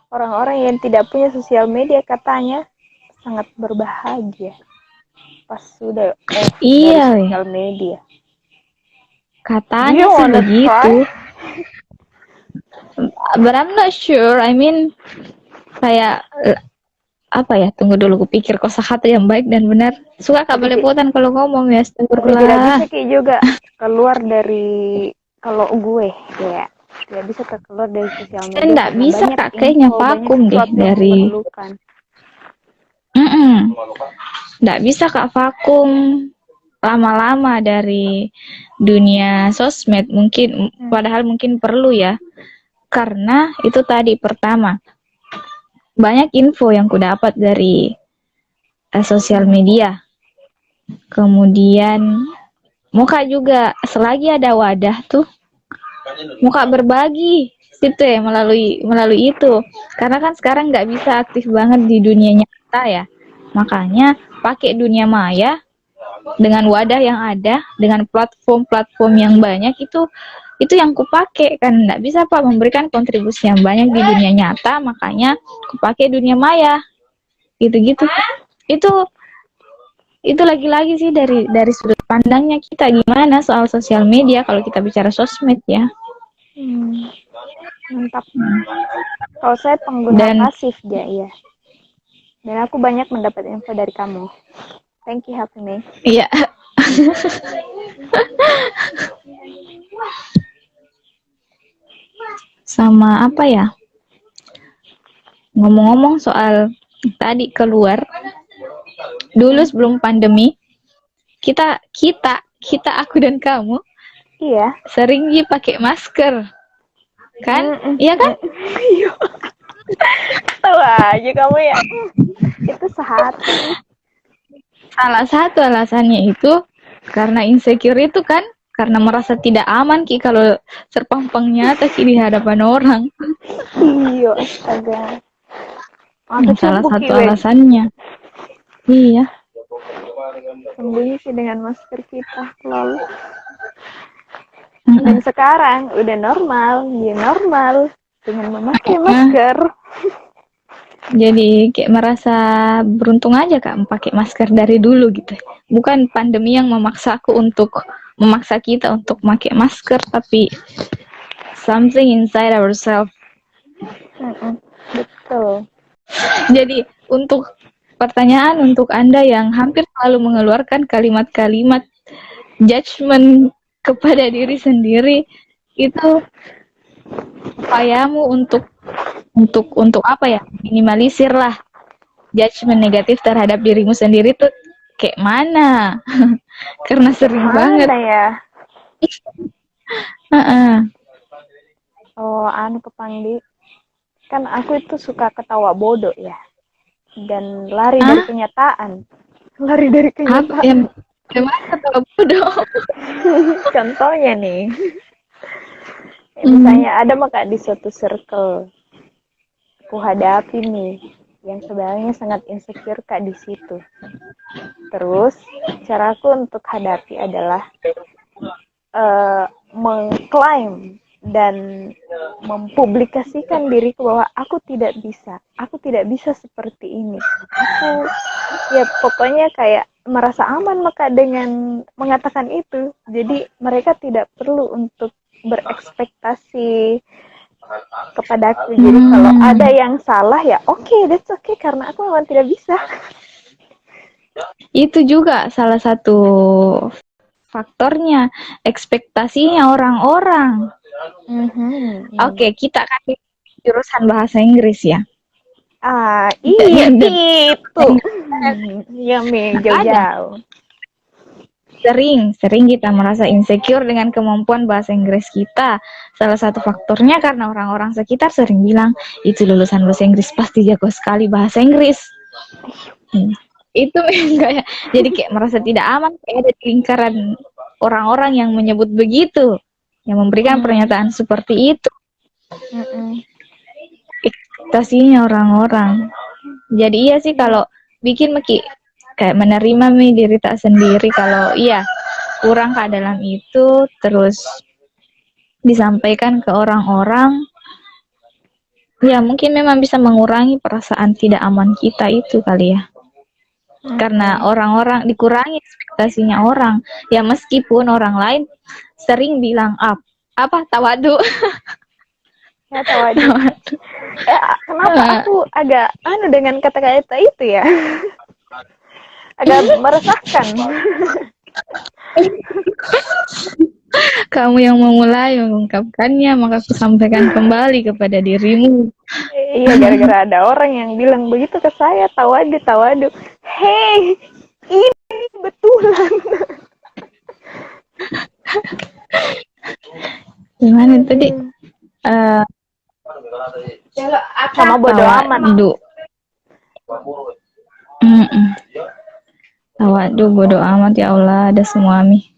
orang-orang yang tidak punya sosial media katanya sangat berbahagia pas sudah dari Iya, weh. sosial media. Do Katanya you sih wanna try? begitu. But I'm not sure. I mean, kayak apa ya? Tunggu dulu, kupikir kosakata yang baik dan benar. Suka Kak Tapi belepotan kalau ngomong ya, tapi tidak bisa astagfirullah. Ki juga keluar dari, kalau gue ya tidak bisa keluar dari sosial Saya media nggak karena bisa banyak Kak, kayaknya info, banyak vakum deh sesuatu yang dari. memerlukan. Nggak bisa Kak vakum lama-lama dari dunia sosmed. Mungkin, padahal mungkin perlu ya. Karena itu tadi pertama, banyak info yang kudapat dari sosial media. Kemudian muka juga, selagi ada wadah tuh, muka berbagi situ ya, melalui itu. Karena kan sekarang nggak bisa aktif banget di dunia nyata ya. Makanya pakai dunia maya dengan wadah yang ada, dengan platform-platform yang banyak, itu yang kupake. Kan nggak bisa Pak memberikan kontribusi yang banyak di dunia nyata, makanya kupake dunia maya gitu-gitu. Itu lagi-lagi sih dari sudut pandangnya kita gimana soal sosial media kalau kita bicara sosmed ya. Mantap. Kalau saya pengguna Dan pasif ya, dan aku banyak mendapat info dari kamu. Thank you helping me. iya. Sama apa ya? Ngomong-ngomong soal tadi keluar, dulu sebelum pandemi, kita aku dan kamu Iya. sering pakai masker. Kan? Iya kan? Iya. Tahu aja kamu ya. Itu sehati. Salah satu alasannya itu karena insecure itu kan, karena merasa tidak aman Ki kalau serpampang nyata Ki di hadapan orang. Iya, astaga. Aku Salah cukup satu Ki, alasannya. Iya. sembunyi sih dengan masker kita, lol. Dan sekarang udah normal, ya normal dengan memakai masker. Jadi kayak merasa beruntung aja Kak pakai masker dari dulu gitu. Bukan pandemi yang memaksa kita untuk pakai masker, tapi something inside ourselves. Betul. Jadi untuk pertanyaan untuk Anda yang hampir selalu mengeluarkan kalimat-kalimat judgement kepada diri sendiri, itu upayamu untuk apa ya, minimalisir lah judgement negatif terhadap dirimu sendiri tuh kayak mana. Karena sering banget. Ya? Uh-uh. Oh, anu Kepangdi, kan aku itu suka ketawa bodoh ya, dan lari dari kenyataan. Lari dari kenyataan. Gimana ketawa bodoh? Contohnya nih, misalnya ada maka di suatu circle aku hadapi nih yang sebenarnya sangat insecure Kak di situ. Terus caraku untuk hadapi adalah mengklaim dan mempublikasikan diriku bahwa aku tidak bisa seperti ini. Aku ya pokoknya kayak merasa aman maka dengan mengatakan itu. Jadi mereka tidak perlu untuk berekspektasi kepadaku. Jadi kalau ada yang salah ya that's okay karena aku memang tidak bisa. Itu juga salah satu faktornya, ekspektasinya orang-orang. Oke, kita kan jurusan bahasa Inggris ya. Iya itu. Ya jauh-jauh. Sering kita merasa insecure dengan kemampuan bahasa Inggris kita. Salah satu faktornya karena orang-orang sekitar sering bilang, itu lulusan bahasa Inggris pasti jago sekali bahasa Inggris. Itu kayak jadi kayak merasa tidak aman, kayak ada di lingkaran orang-orang yang menyebut begitu, yang memberikan pernyataan seperti itu. Ekspektasinya orang-orang. Jadi iya sih kalau bikin kayak menerima diri tak sendiri kalau iya kurang Kak dalam itu, terus disampaikan ke orang-orang, Ya mungkin memang bisa mengurangi perasaan tidak aman kita itu kali ya. Karena orang-orang dikurangi ekspektasinya orang. Ya meskipun orang lain sering bilang apa tawadu. Ya tawadu. Kenapa aku agak dengan kata-kata itu ya? Agak meresahkan. Kamu yang memulai mengungkapkannya, maka aku sampaikan kembali kepada dirimu. Iya, gara-gara ada orang yang bilang begitu ke saya, tawadu, tawadu. Hei, ini betulan. Gimana tadi? Sama bodo amat. Tawadu bodo amat, ya Allah, ada semua mi.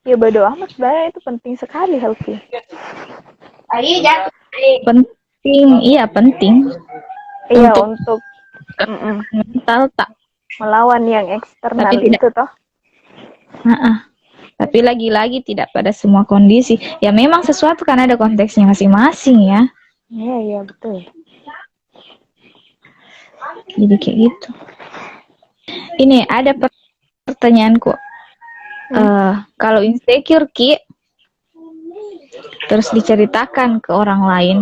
Ya bodo amat sebenarnya itu penting sekali, Helvi. Penting, iya penting. Iya untuk mental tak melawan yang eksternal tapi itu toh. Tapi lagi-lagi tidak pada semua kondisi. Ya memang sesuatu kan ada konteksnya masing-masing ya. Iya betul. Jadi kayak gitu. Ini ada pertanyaanku. Kalau insecure Ki, terus diceritakan ke orang lain,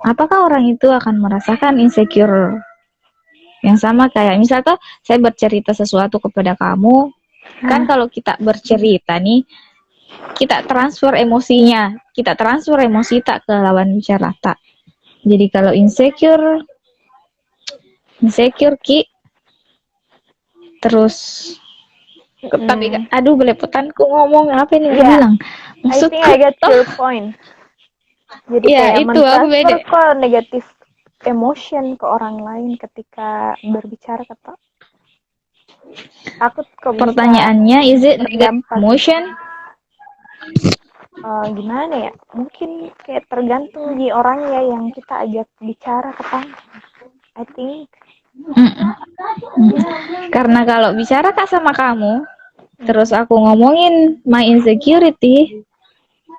apakah orang itu akan merasakan insecure yang sama kayak misal tuh saya bercerita sesuatu kepada kamu, kan kalau kita bercerita nih, kita transfer emosinya, kita transfer emosi tak ke lawan bicara tak. Jadi kalau insecure Ki, terus tapi aduh belepotanku ngomong apa ini bilang maksudku I think I get your point. Jadi kayak itu aku beda kok negatif emotion ke orang lain ketika berbicara kata aku pertanyaannya is it negative emotion? Gimana ya, mungkin kayak tergantung di orang ya yang kita ajak bicara ketang. I think karena kalau bicara Kak sama kamu, terus aku ngomongin my insecurity,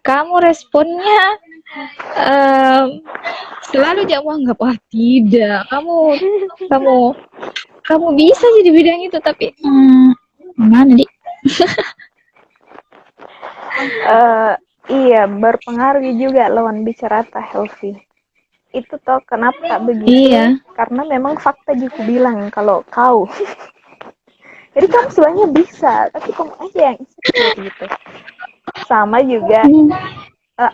kamu responnya selalu jawab anggap tidak, kamu bisa jadi bidang itu, tapi gimana di? Iya, berpengaruh juga lawan bicara tak healthy. Itu toh kenapa begitu? Iya. Karena memang fakta juga bilang kalau kau jadi kamu sebenarnya bisa, tapi kamu aja yang insecure gitu. Sama juga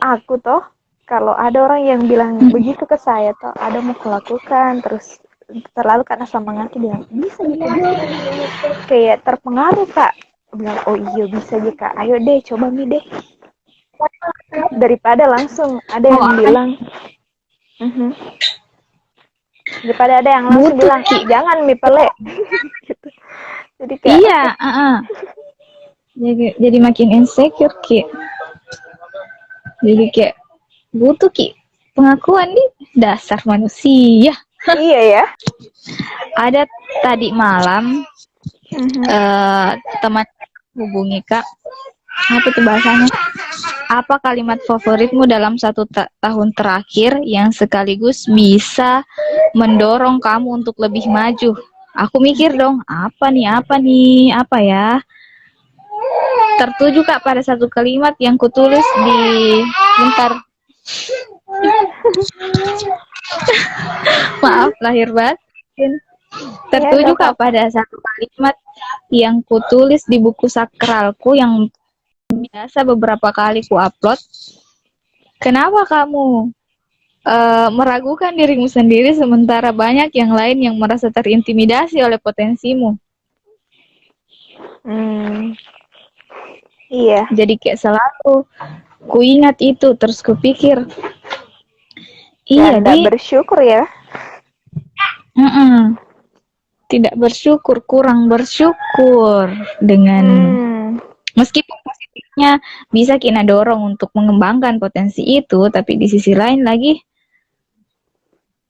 aku toh kalau ada orang yang bilang begitu ke saya toh ada mau kulakukan terus terlalu karena semangatnya bilang bisa gitu, kayak terpengaruh Kak, bilang oh iya bisa aja Kak, ayo deh coba mi deh, daripada langsung ada yang bilang daripada ada yang langsung bilang jangan mi pele gitu. Jadi kayak iya jadi makin insecure Ki, jadi kayak butuh Ki pengakuan nih dasar manusia. Iya ya. Ada tadi malam teman hubungi Kak, apa tuh bahasanya, apa kalimat favoritmu dalam 1 tahun terakhir yang sekaligus bisa mendorong kamu untuk lebih maju? Aku mikir dong, apa ya, tertuju Kak pada satu kalimat yang kutulis di bentar maaf lahir batin, tertuju Kak pada satu kalimat yang kutulis di buku sakralku yang biasa beberapa kali ku upload. Kenapa kamu meragukan dirimu sendiri sementara banyak yang lain yang merasa terintimidasi oleh potensimu? Iya. Jadi kayak selalu ku ingat itu, terus ku pikir iya bersyukur ya. Tidak bersyukur, kurang bersyukur dengan meskipun positifnya bisa kita dorong untuk mengembangkan potensi itu, tapi di sisi lain lagi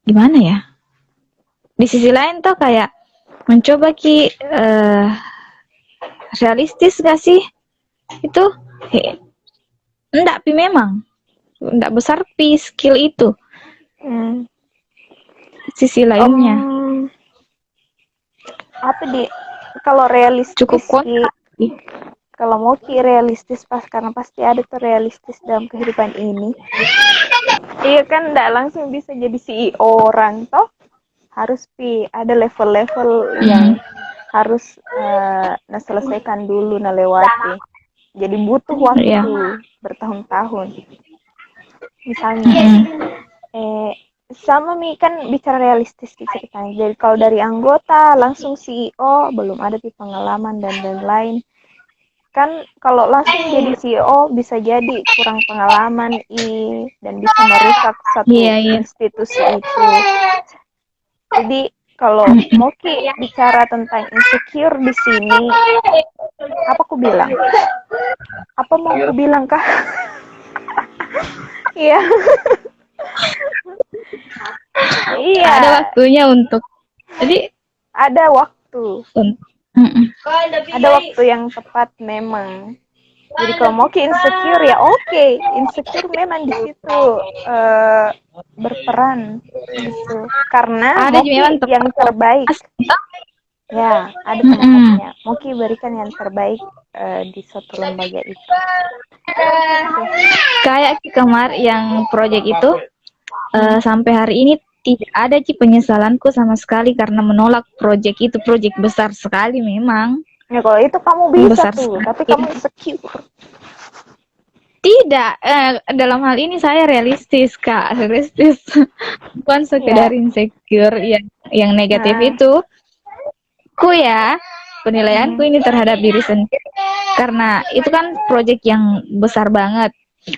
gimana ya? Di sisi lain tuh kayak mencoba realistis gak sih? Itu enggak, memang enggak besar skill itu. Hmm. sisi lainnya. Apa kalau realistis Cukup Ki, kontra sih. kalau mau Ki realistis karena pasti ada tuh realistis dalam kehidupan ini. Iya kan, nggak langsung bisa jadi CEO orang toh, harus ada level-level yang harus selesaikan dulu, lewati. Jadi butuh waktu Iya. bertahun-tahun. Misalnya, sama Mi kan bicara realistis di ceritanya. Jadi kalau dari anggota langsung CEO, belum ada pengalaman dan lain-lain. Kan kalau langsung jadi CEO bisa jadi kurang pengalaman dan bisa merusak satu institusi itu. Jadi kalau mau Ki bicara tentang insecure di sini, apa aku bilang? Apa mau aku bilang Kak? Iya. Iya. Ada waktunya untuk. Jadi ada waktu. Ada waktu yang tepat memang. Jadi kalau mau Ki insecure ya oke. Insecure memang di situ berperan gitu. Karena ada mau Ki yang terbaik. Ya, ada tempatnya. Mau Ki berikan yang terbaik di suatu lembaga itu. Kayak kemarin yang proyek itu sampai hari ini tidak ada penyesalanku sama sekali karena menolak proyek itu. Proyek besar sekali memang. Ya kalau itu kamu bisa besar tuh, sekali. Tapi kamu insecure. Tidak, dalam hal ini saya realistis Kak, realistis. Bukan sekedar insecure yang negatif itu. Penilaianku ini terhadap diri sendiri. Karena itu kan proyek yang besar banget.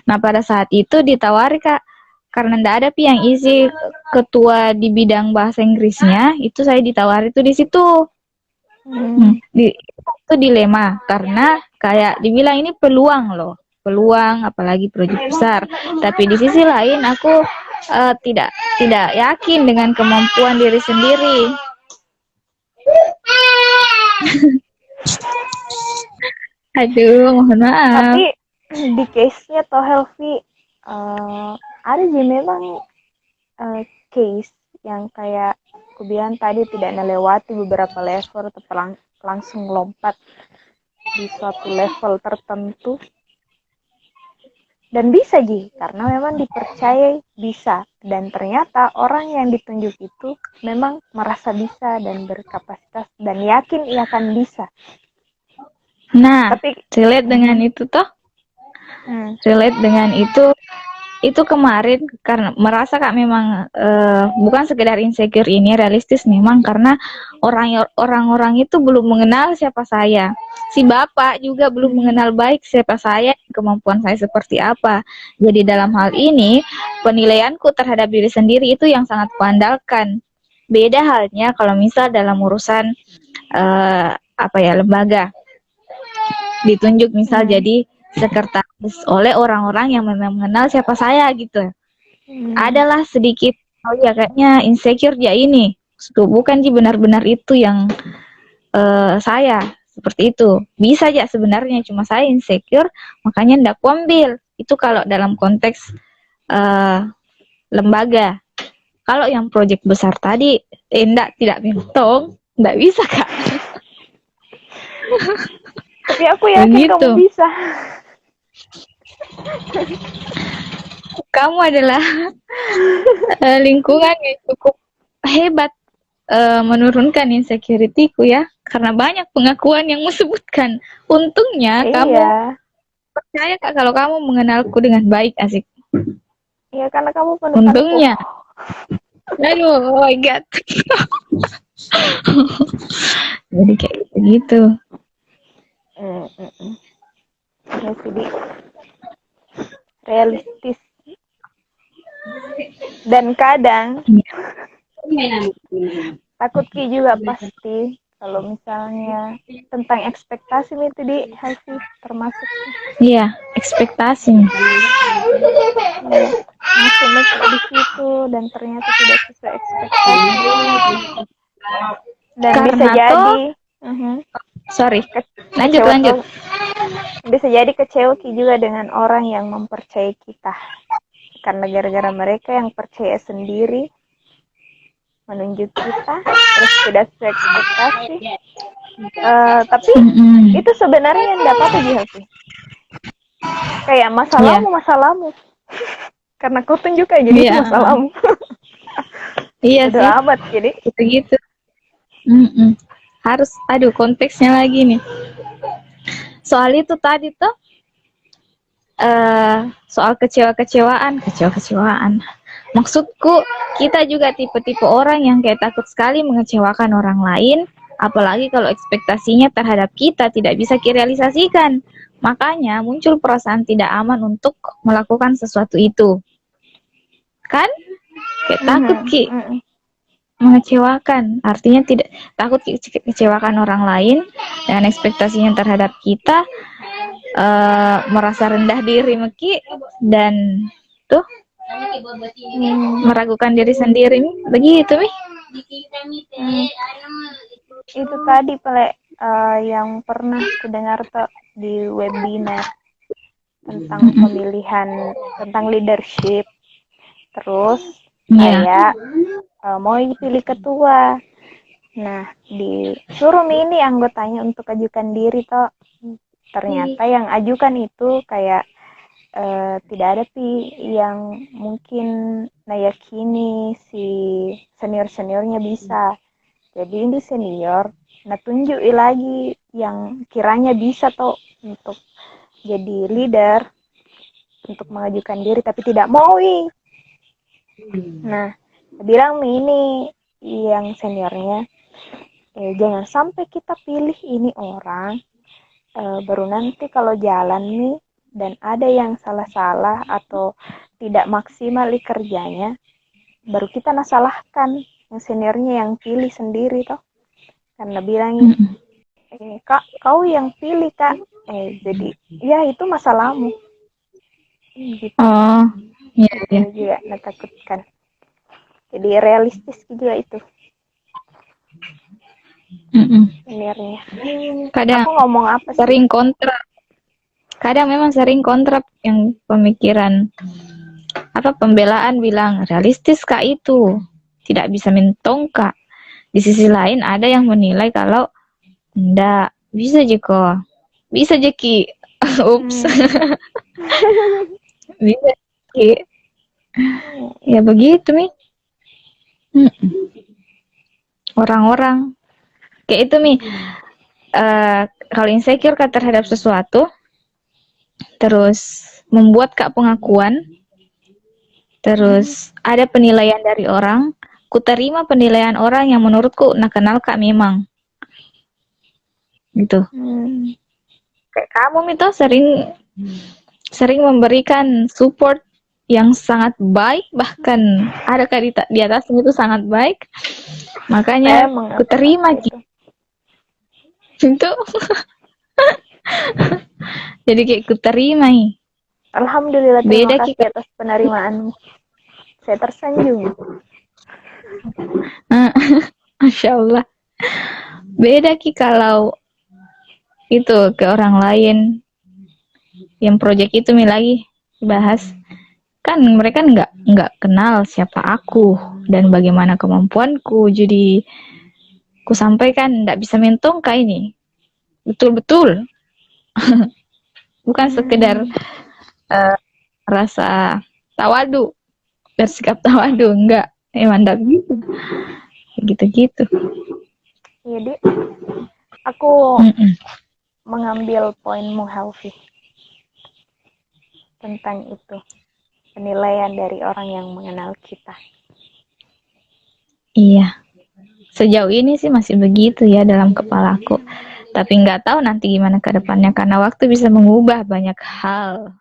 Nah pada saat itu ditawari Kak, karena ndak ada yang isi ketua di bidang bahasa Inggrisnya, itu saya ditawari tuh di situ. Itu dilema karena kayak dibilang ini peluang loh, apalagi proyek besar. Tapi di sisi lain aku tidak yakin dengan kemampuan diri sendiri. Aduh, mohon maaf. Tapi di case-nya toh Helvi ada sih memang case yang kayak aku bilang tadi tidak melewati beberapa level atau langsung lompat di suatu level tertentu dan bisa karena memang dipercaya bisa, dan ternyata orang yang ditunjuk itu memang merasa bisa dan berkapasitas dan yakin ia akan bisa. Nah, relate dengan itu toh. Relate dengan itu kemarin karena merasa Kak memang bukan sekedar insecure ini, realistis memang karena orang-orang itu belum mengenal siapa saya. Si bapak juga belum mengenal baik siapa saya, kemampuan saya seperti apa. Jadi dalam hal ini penilaianku terhadap diri sendiri itu yang sangat kuandalkan. Beda halnya kalau misal dalam urusan lembaga. Ditunjuk misal jadi sekretaris oleh orang-orang yang memang mengenal siapa saya gitu. Adalah sedikit kayaknya insecure ini. Bukan benar-benar itu yang saya seperti itu. Bisa sebenarnya, cuma saya insecure makanya ndak ambil. Itu kalau dalam konteks lembaga. Kalau yang proyek besar tadi tidak mentong, ndak bisa Kak. Tapi aku yakin kamu bisa. Kamu adalah lingkungan yang cukup hebat menurunkan insecurity-ku ya, karena banyak pengakuan yang menyebutkan. Untungnya kamu percaya Kak kalau kamu mengenalku dengan baik, asik. Iya, karena kamu penuh. Untungnya. Aduh, oh my god. Jadi kayak gitu. Ya jadi realistis dan kadang takut Ki juga pasti kalau misalnya tentang ekspektasi itu di hasil termasuk. Iya, ekspektasi. Masuk di situ dan ternyata tidak sesuai ekspektasi. Dan karena bisa jadi lanjut. Bisa jadi kecewa juga dengan orang yang mempercayai kita. karena gara-gara mereka yang percaya sendiri menunjuk kita terus tidak sesuai ekspektasi. Tapi itu sebenarnya yang dapat aja sih, kayak masalahmu karena kau tunjuk aja jadi itu masalahmu. Iya udah sih, amat jadi gitu-gitu. Harus, aduh konteksnya lagi nih. Soal itu tadi tuh, soal kecewa-kecewaan. Maksudku, kita juga tipe-tipe orang yang kayak takut sekali mengecewakan orang lain, apalagi kalau ekspektasinya terhadap kita tidak bisa direalisasikan. Makanya muncul perasaan tidak aman untuk melakukan sesuatu itu. Kan? Kayak takut mengecewakan, artinya tidak takut kecewakan orang lain dengan ekspektasinya terhadap kita, merasa rendah diri Meki, dan tuh meragukan diri sendiri begitu Mi. Itu tadi yang pernah aku dengar tuh di webinar tentang pemilihan, tentang leadership. Terus kayak mau dipilih ketua. Nah, disuruh ini anggotanya untuk ajukan diri toh. Ternyata yang ajukan itu kayak tidak ada yang mungkin nayakini si senior-seniornya bisa. Jadi ini senior, nah tunjuki lagi yang kiranya bisa toh untuk jadi leader, untuk mengajukan diri tapi tidak mau. Nah, bilang ini yang seniornya, jangan sampai kita pilih ini orang, baru nanti kalau jalan nih dan ada yang salah-salah atau tidak maksimal di kerjanya, baru kita salahkan yang seniornya yang pilih sendiri toh. Karena bilangin, kak kau yang pilih kak, jadi ya itu masalahmu. Gitu. Iya. Juga menakutkan. Jadi realistis juga itu. Seniornya. Kadang aku ngomong apa sih? Sering kontra. Kadang memang sering kontra yang pemikiran pembelaan bilang realistis kak itu tidak bisa mentong kak. Di sisi lain ada yang menilai kalau enggak bisa jeko, bisa jeki. Ups. Bisa jeki. Ya begitu Mi. Orang-orang kayak itu Mi. Kalau insecure kak terhadap sesuatu, terus membuat kak pengakuan, terus ada penilaian dari orang, ku terima penilaian orang yang menurutku nak kenal kak memang gitu. Kayak kamu itu sering memberikan support yang sangat baik, bahkan ada kak di atas itu sangat baik, makanya ku terima gitu. Jadi kayak ku terima. Alhamdulillah, terima kasih atas penerimaanmu. Saya tersanjung. Masya Allah. Beda Ki kalau itu ke orang lain yang proyek itu Mi lagi bahas, kan mereka nggak kenal siapa aku dan bagaimana kemampuanku, jadi ku sampaikan nggak bisa mentong kak ini betul-betul. Bukan sekedar rasa tawadu, bersikap tawadu, enggak, emang enggak gitu. Jadi aku mengambil poinmu Helvi tentang itu, penilaian dari orang yang mengenal kita. Iya, sejauh ini sih masih begitu ya dalam kepalaku, tapi nggak tahu nanti gimana ke depannya karena waktu bisa mengubah banyak hal.